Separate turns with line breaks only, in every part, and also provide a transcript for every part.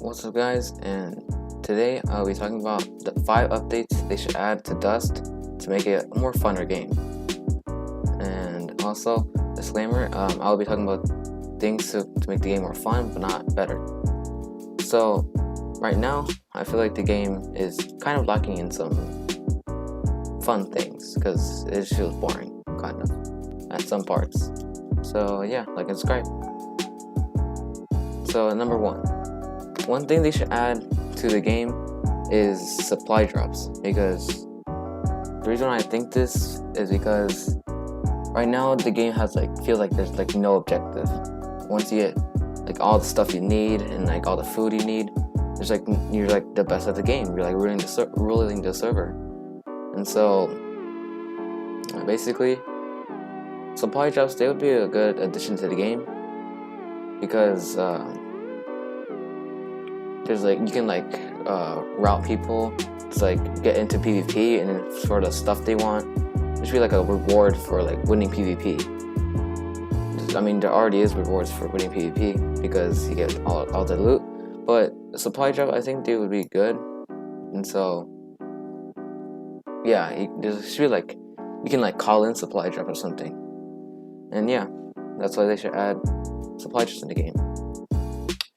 What's up guys, and today I'll be talking about the 5 updates they should add to Dust to make it a more funner game. And also, disclaimer, I'll be talking about things to make the game more fun but not better. So right now I feel like the game is kind of lacking in some fun things because it just feels boring kind of at some parts. So yeah, like and subscribe. So number one thing they should add to the game is supply drops, because the reason why I think this is because right now the game has feels like there's no objective. Once you get all the stuff you need and all the food you need, there's you're the best at the game. You're ruling the server. And so basically supply drops, they would be a good addition to the game, because there's you can route people to get into PvP, and then for the stuff they want, there should be a reward for winning PvP. I mean, there already is rewards for winning PvP because you get all the loot, but the supply drop, I think they would be good. And so yeah, there should be you can call in supply drop or something. And yeah, that's why they should add supply drops in the game.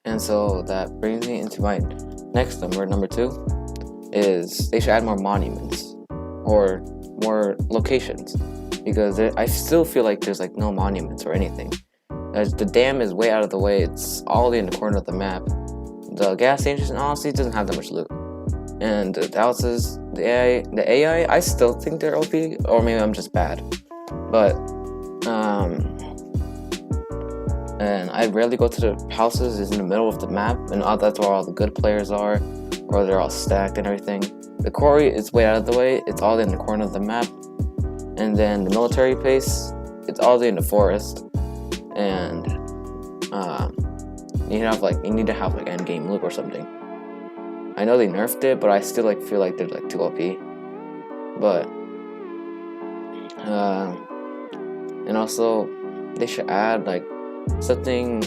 And so that brings me into my next number 2, is they should add more monuments or more locations, because I still feel like there's no monuments or anything. As the dam is way out of the way, it's all in the corner of the map. The gas station honestly doesn't have that much loot, and the houses, the AI, I still think they're OP, or maybe I'm just bad, but and I rarely go to the houses. It's in the middle of the map, and that's where all the good players are, or they're all stacked and everything. The quarry is way out of the way, it's all in the corner of the map. And then the military base, it's all in the forest. And you need to have end game loot or something. I know they nerfed it, but I still feel like they're too OP. But and also they should add something.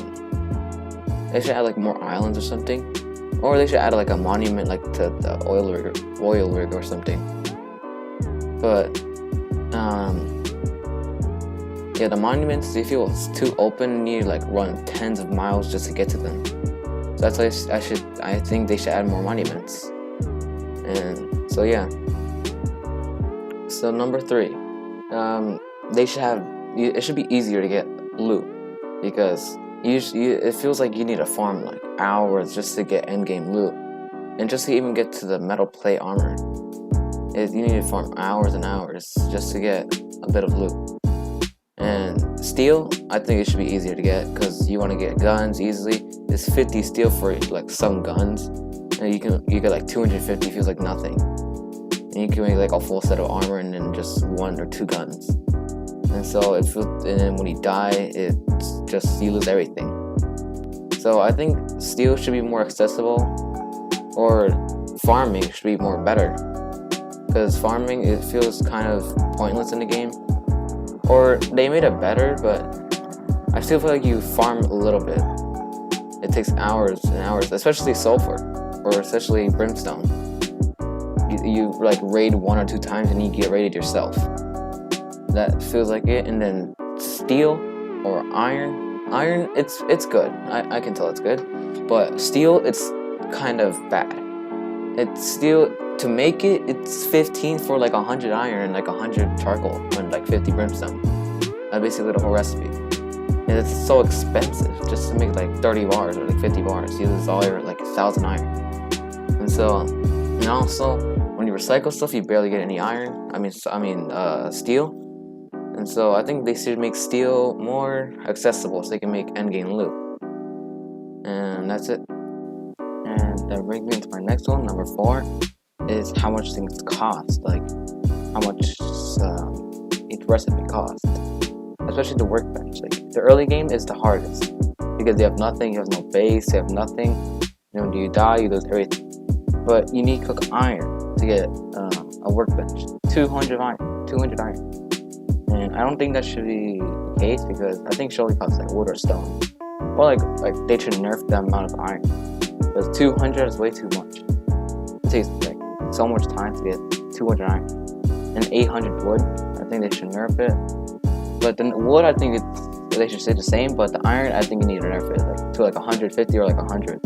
They should add more islands or something, or they should add a monument to the oil rig or something. But yeah, the monuments, if it was too open, you need to run tens of miles just to get to them. So that's why I think they should add more monuments. And so yeah. So number 3, they should have, it should be easier to get loot, because it feels like you need to farm hours just to get endgame loot, and just to even get to the metal plate armor, you need to farm hours and hours just to get a bit of loot. And steel, I think it should be easier to get, because you want to get guns easily. It's 50 steel for some guns, and you get 250, feels like nothing, and you can make a full set of armor and then just 1 or 2 guns. And so and then when you die, it's just you lose everything. So I think steel should be more accessible, or farming should be more better, because farming, it feels kind of pointless in the game. Or they made it better, but I still feel like you farm a little bit. It takes hours and hours, especially sulfur, or especially brimstone. You raid 1 or 2 times and you get raided yourself. That feels like it. And then steel or iron, it's good. I can tell it's good, but steel, it's kind of bad. It's steel, to make it, it's 15 for 100 iron and 100 charcoal and 50 brimstone. That's basically the whole recipe, and it's so expensive just to make 30 bars or 50 bars. You lose all your 1,000 iron. And so, and also when you recycle stuff, you barely get any iron. I mean steel. And so I think they should make steel more accessible so they can make endgame loot. And that's it. And that brings me into my next one, number 4, is how much things cost. How much each recipe costs. Especially the workbench. The early game is the hardest, because you have nothing, you have no base, you have nothing. When you die, you lose everything. But you need to cook iron to get a workbench. 200 iron. And I don't think that should be the case, because I think it should only cost wood or stone. Or they should nerf the amount of iron. But 200 is way too much. It takes like so much time to get 200 iron. And 800 wood, I think they should nerf it. But the wood, I think they should stay the same. But the iron, I think you need to nerf it like to like 150 or like 100,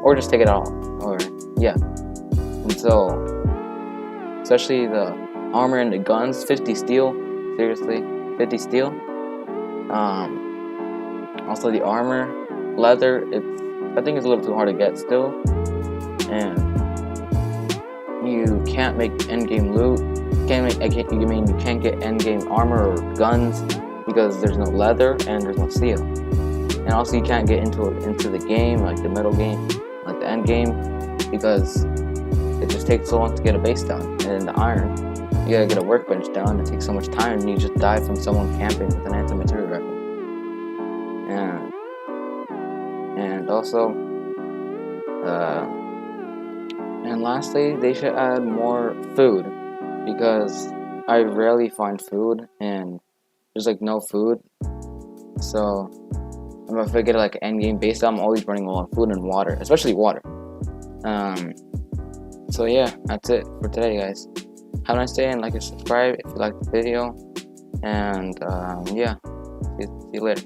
or just take it off. Or yeah. And so, especially the armor and the guns, 50 steel. Seriously, 50 steel. Also the armor, leather. I think it's a little too hard to get still, and you can't make endgame loot. You can't get endgame armor or guns because there's no leather and there's no steel. And also you can't get into the game, like the middle game, like the end game, because it just takes so long to get a base down. And the iron, you gotta get a workbench down. It takes so much time, and you just die from someone camping with an anti-material rifle. And also, and lastly, they should add more food, because I rarely find food, and there's like no food. So if I get like an end game base, I'm always running low on food and water, especially water. So yeah, that's it for today, guys. Have a nice day, and like and subscribe if you liked the video. And yeah, see you later.